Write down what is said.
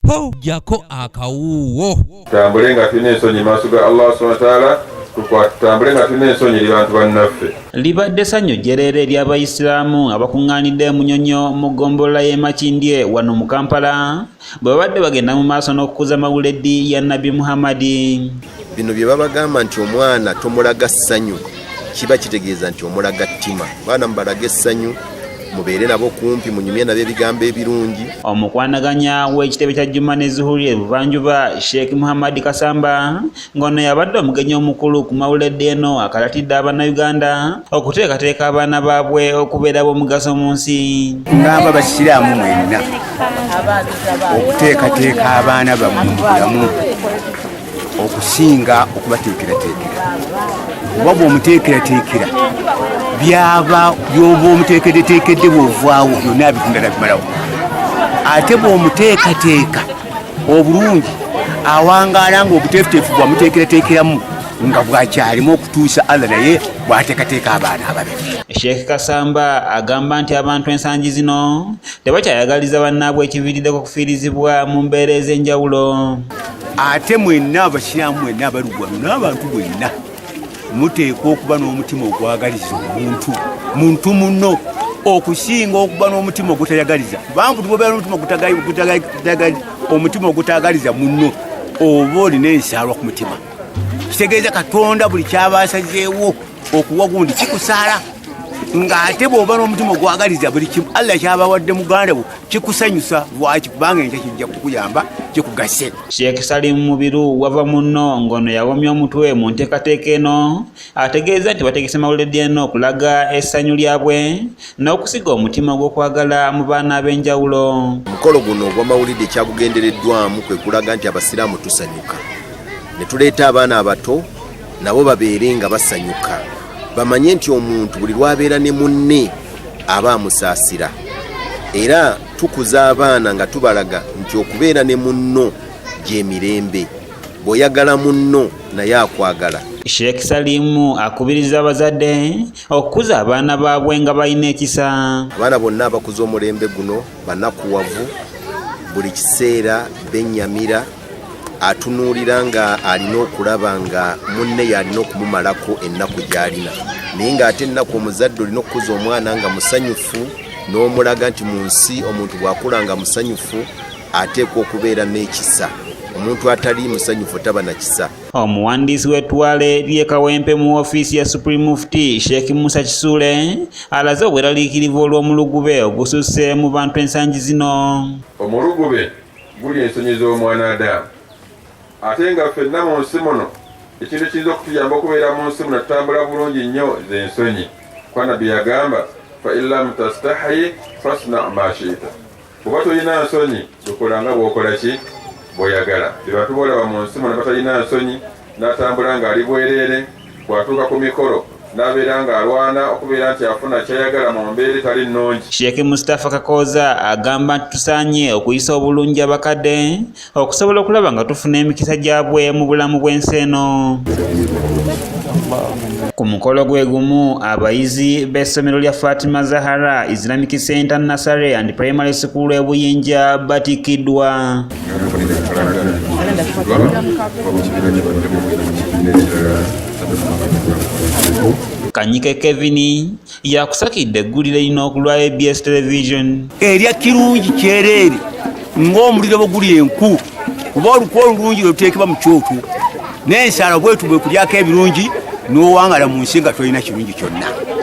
po jako akawuwo. Tambule nga tulina ensonyi maaso ga Allah subhanahu wa ta'ala, tutambule nga tulina ensonyi eri bantu bannaffe. Libadde ssanyu jjerere ery'Abayisiraamu abakuŋŋaanidde Munyonyo mu ggombolola y'e Makindye wano mu Kampala bwe babadde bagenda mu maaso n'okukuza mawuledi ya Nabi Muhammadi. Bino bye babagamba nti omwana tomulaga ssanyu kiba kitegeeza nti omulaga ttima. Baana mubalaga essanyu, mubeere nabo kumpi, munyumye nabo ebigambo ebirungi. Omukwanaganya w'ekitebe kya Juma ne Zuhuri ebuvanjuba Sheik Muhammad Kasamba ng'ono yabadde omugenyi omukulu ku mawuledi eno akalatidde Abannayuganda okuteekateeka abaana baabwe okubeera b'omugaso mu nsi. Ngamba Abasiraamu mwenna okuteekateeka abaana bammwe mu bulamu okusinga okubateekerateekera. Oba bw'omuteekerateekera byaba byoba omuteekeddeteekedde bw'ovaawo byonna bitunda bimalawo. Ate bw'omuteekateeka obulungi awangaala ng'obuteefuteefu bwamuteekerateekeramu nga bwakyalimu okutuusa Allah naye bw'ateekateeka abaana ababiri. Sheik Kasamba agamba nti abantu ensangi zino tebakyayagaliza bannaabwe ekiviiriddeko okufiirizibwa mu mbeera ez'enjawulo. Ate mwenna Abasiraamu mwenna abaluggwano n'abantu bwenna muteekwa okuba n'omutima ogwagaliza muntu munno okusinga okuba n'omutima ogutayagaliza. Kubanga tubobeera n'omutima ogutagaliza munno oba olina ensaalwa ku mutima. Kitegeeza Katonda buli kyaba asazeewo okuwa gundi kikusaala. Ng'ate bw'oba n'omutima ogwagaliza buli kimu Allah kyabawadde muganda wo kikusanyusa. Lwaki? Kubanga enkya kijja kukuyamba kikugase. Sheik Salim Mubiru wava muno ng'ono yawomya omutwe mu nteekateeka eno ategeeza nti bategese mawuledi eno okulaga essanyu lyabwe n'okusiga omutima ogw'okwagala mu baana ab'enjawulo. Omukolo guno ogw'amawulidi ekyagugendereddwamu kwe kulaga nti Abasiraamu tusanyuka, ne tuleeta abaana abato nabo babeere nga basanyuka, bamanye nti omuntu buli lwabeera ne munne aba amusaasira, era tukuza abaana nga tubalaga nti okubeera ne munno gy'emirembe, bw'oyagala munno naye akwagala. Sheik Salimu akubiriza abazadde okukuza abaana baabwe nga balina ekisa. Abaana bonna abakuza omulembe guno bannakuwavu, buli kiseera bennyamira, atunuulira nga alina okulaba nga munne yalina okumumalako ennaku gy'alina. Naye ng'ate ennaku omuzadde olina okukuza omwana nga musanyufu n'omulaga nti mu nsi omuntu bw'akula nga musanyufu ateekwa okubeera n'ekisa. Omuntu atali musanyufu taba na kisa. Omuwandiisi w'ettwale ly'e Kawempe mu ofiisi ya Supreme Mufti Sheik Musa Kisule alaze obweraliikirivu olw'omulugube ogususse mu bantu ensangi zino. Omulugube guli ensonyi z'omwana Adamu. Ate nga ffenna mu nsi muno ekintu kiyinza okutuyamba okubeera mu nsi muno tutambula bulungi nnyo z'ensonyi. Kwa Nabbi yagamba fa illam tastahi fasna ma shi'ta. Kuba tolina nsonyi tukola nga bw'okola ki bw'oyagala. Bantu boolaba mu nsi muno batalina nsonyi n'atambula ng'ali bwereere, bw'atuuka ku mikolo n'abeera ng'alwana okubeera nti afuna kyayagala mu mbeera etali nnungi. Sheik Mustafa Kakoza agamba nti tusaanye okuyisa obulungi abakadde okusobola okulaba nga tufuna emikisa gyabwe mu bulamu bw'ensi eno. Ku mukolo gwe gumu abayizi b'essomero lya Fatima Zahara Islamic Center Nursery and Primary School e Buyinja batikiddwa. Kanyike Kevin yakusakidde eggulire lino ku lwa ABS Television. Erya kirungi kyereere ng'omuliro bwe guli enku, kuba oluku olulungi luteekebwa mu kyoto n'ensaala bwetu bwe kulyako ebirungi n'owangala mu nsi nga tolina kirungi kyonna.